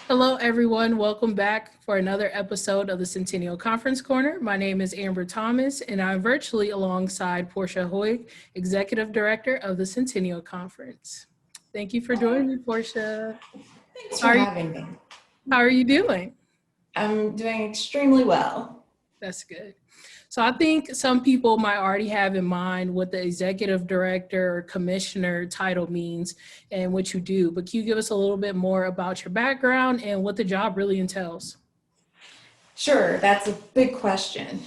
Hello, everyone. Welcome back for another episode of the Centennial Conference Corner. My name is Amber Thomas, and I'm virtually alongside Portia Hoeg, Executive Director of the Centennial Conference. Thank you for joining me, Portia. Thanks for having me. How are you doing? I'm doing extremely well. That's good. So I think some people might already have in mind what the executive director or commissioner title means and what you do, but can you give us a little bit more about your background and what the job really entails? Sure, that's a big question.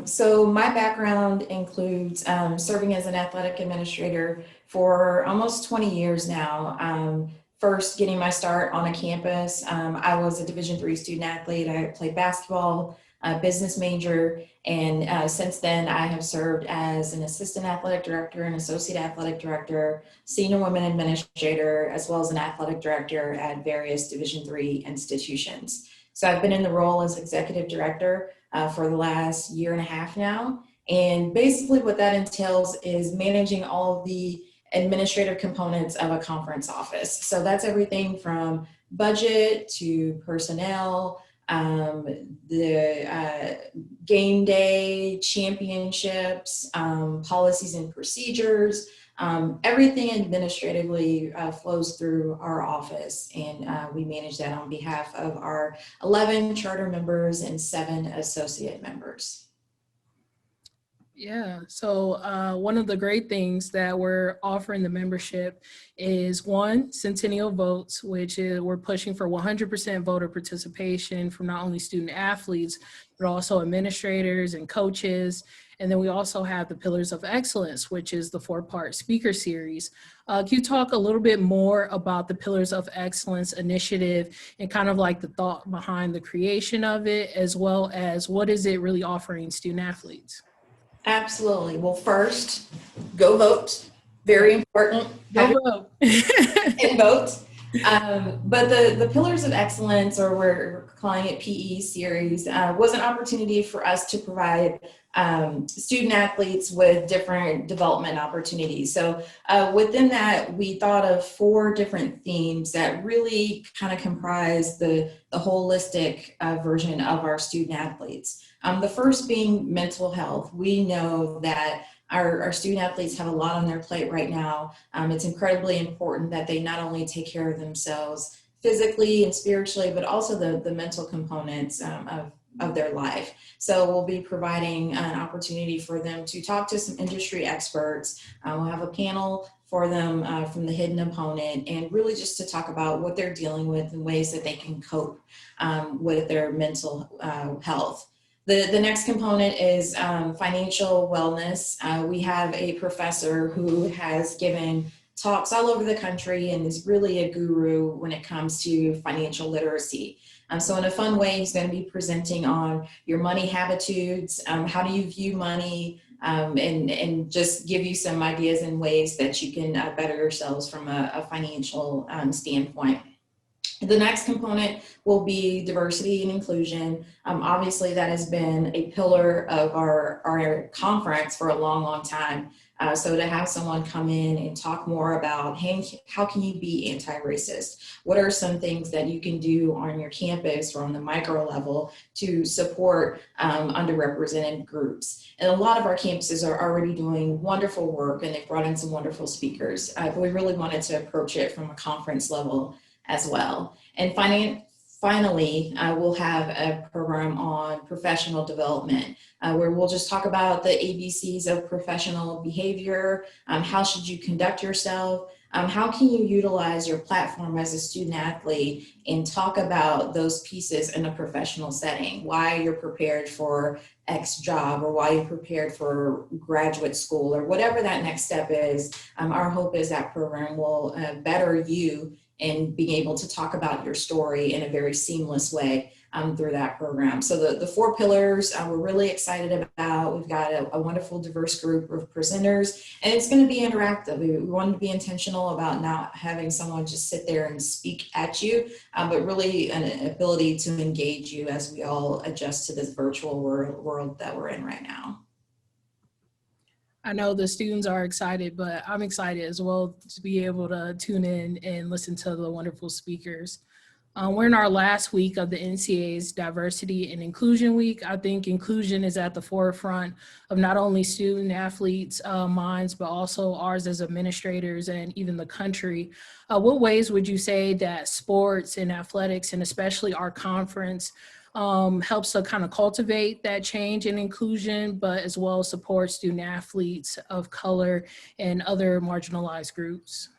So my background includes serving as an athletic administrator for almost 20 years now. First, getting my start on a campus. I was a Division III student athlete. I played basketball, business major, and since then I have served as an assistant athletic director, an associate athletic director, senior women administrator, as well as an athletic director at various Division III institutions. So I've been in the role as executive director for the last year and a half now. And basically what that entails is managing all of the administrative components of a conference office. So that's everything from budget to personnel, the game day, championships, policies and procedures. Everything administratively flows through our office, and we manage that on behalf of our 11 charter members and 7 associate members. Yeah, so one of the great things that we're offering the membership is one, Centennial Votes, which is we're pushing for 100% voter participation from not only student athletes, but also administrators and coaches. And then we also have the Pillars of Excellence, which is the 4-part speaker series. Can you talk a little bit more about the Pillars of Excellence initiative and kind of like the thought behind the creation of it, as well as what is it really offering student athletes? Absolutely. Well, first, go vote. Very important. Go vote. And vote. But the Pillars of Excellence, or we're calling it PE series, was an opportunity for us to provide student athletes with different development opportunities. So within that, we thought of 4 different themes that really kind of comprise the holistic version of our student athletes. The first being mental health. We know that our student athletes have a lot on their plate right now. It's incredibly important that they not only take care of themselves physically and spiritually, but also the mental components of their life. So we'll be providing an opportunity for them to talk to some industry experts. We'll have a panel for them from the hidden opponent, and really just to talk about what they're dealing with and ways that they can cope with their mental health. The next component is financial wellness. We have a professor who has given talks all over the country and is really a guru when it comes to financial literacy. So in a fun way, he's going to be presenting on your money habitudes, how do you view money, and just give you some ideas and ways that you can better yourselves from a financial standpoint. The next component will be diversity and inclusion. Obviously, that has been a pillar of our conference for a long, long time. So to have someone come in and talk more about, hey, how can you be anti-racist? What are some things that you can do on your campus or on the micro level to support underrepresented groups? And a lot of our campuses are already doing wonderful work, and they've brought in some wonderful speakers. But we really wanted to approach it from a conference level as well. And finally, we'll have a program on professional development where we'll just talk about the ABCs of professional behavior. How should you conduct yourself? How can you utilize your platform as a student athlete and talk about those pieces in a professional setting? Why you're prepared for X job, or why you're prepared for graduate school, or whatever that next step is. Our hope is that program will better you and being able to talk about your story in a very seamless way through that program. So the 4 pillars we're really excited about. We've got a wonderful diverse group of presenters, and it's going to be interactive. We wanted to be intentional about not having someone just sit there and speak at you, but really an ability to engage you as we all adjust to this virtual world that we're in right now. I know the students are excited, but I'm excited as well to be able to tune in and listen to the wonderful speakers. We're in our last week of the NCAA's Diversity and Inclusion Week. I think inclusion is at the forefront of not only student athletes' minds, but also ours as administrators and even the country. What ways would you say that sports and athletics, and especially our conference, helps to kind of cultivate that change and inclusion, but as well as support student athletes of color and other marginalized groups?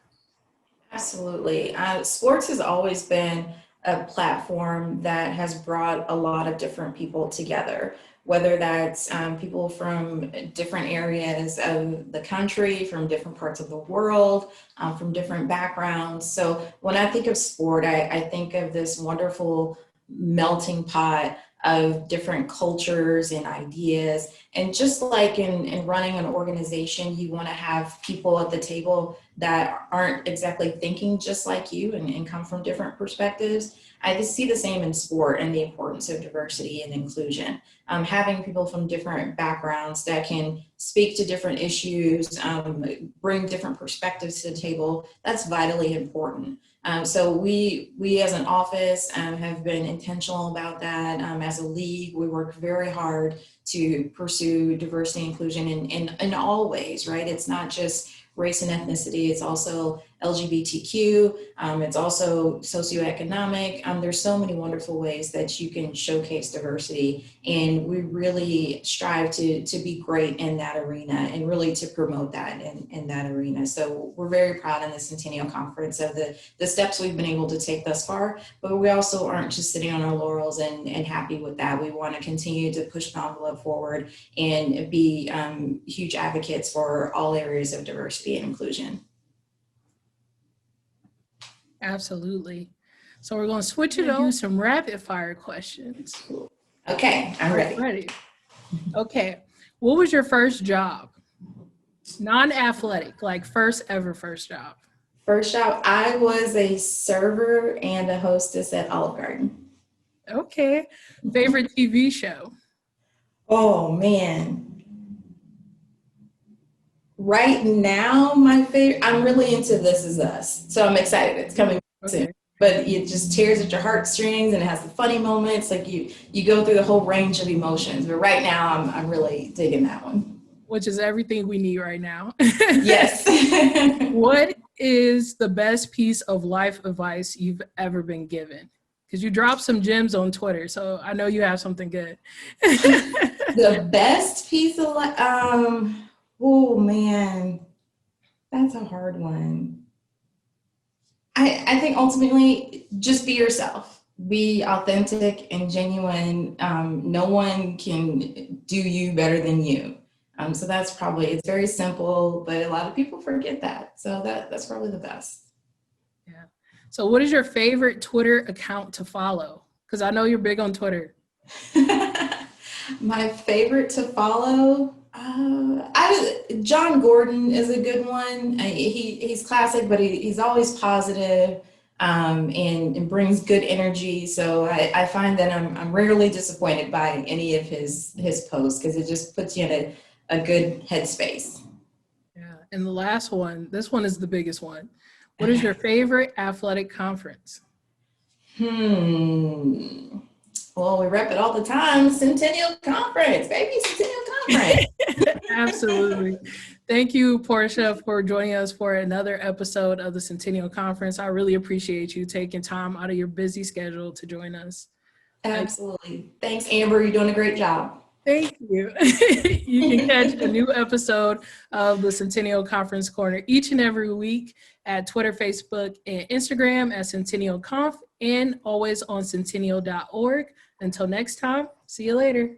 Absolutely. Sports has always been a platform that has brought a lot of different people together, whether that's people from different areas of the country, from different parts of the world, from different backgrounds. So when I think of sport, I think of this wonderful melting pot of different cultures and ideas. And just like in running an organization, you want to have people at the table that aren't exactly thinking just like you and come from different perspectives. I just see the same in sport and the importance of diversity and inclusion. Having people from different backgrounds that can speak to different issues, bring different perspectives to the table, that's vitally important. So we as an office have been intentional about that. As a league, we work very hard to pursue diversity and inclusion in all ways, right? It's not just race and ethnicity, it's also LGBTQ, it's also socioeconomic. There's so many wonderful ways that you can showcase diversity, and we really strive to be great in that arena and really to promote that in that arena. So we're very proud in the Centennial Conference of the steps we've been able to take thus far, but we also aren't just sitting on our laurels and happy with that. We want to continue to push the envelope forward and be huge advocates for all areas of diversity and inclusion. Absolutely. So we're going to switch it up, do some rapid fire questions. Okay, I'm ready. Okay. What was your first job? Non-athletic, like first job. First job, I was a server and a hostess at Olive Garden. Okay. Favorite TV show? Oh man. Right now, my favorite, I'm really into This Is Us. So I'm excited. It's coming soon. But it just tears at your heartstrings and it has the funny moments. Like you go through the whole range of emotions. But right now, I'm really digging that one. Which is everything we need right now. Yes. What is the best piece of life advice you've ever been given? Because you dropped some gems on Twitter, so I know you have something good. The best piece of life, oh man, that's a hard one. I think ultimately just be yourself. Be authentic and genuine. No one can do you better than you. So that's probably, it's very simple, but a lot of people forget that. So that's probably the best. Yeah. So what is your favorite Twitter account to follow? Because I know you're big on Twitter. My favorite to follow, John Gordon is a good one. He's classic, but he's always positive, and brings good energy. So I find that I'm rarely disappointed by any of his posts because it just puts you in a good headspace. Yeah. And the last one, this one is the biggest one. What is your favorite athletic conference? Well, we rep it all the time. Centennial Conference, baby, Centennial Conference. Absolutely. Thank you, Portia, for joining us for another episode of the Centennial Conference. I really appreciate you taking time out of your busy schedule to join us. Absolutely. Thanks, Amber. You're doing a great job. Thank you. You can catch a new episode of the Centennial Conference Corner each and every week at Twitter, Facebook, and Instagram at Centennial Conf, and always on centennial.org. Until next time, see you later.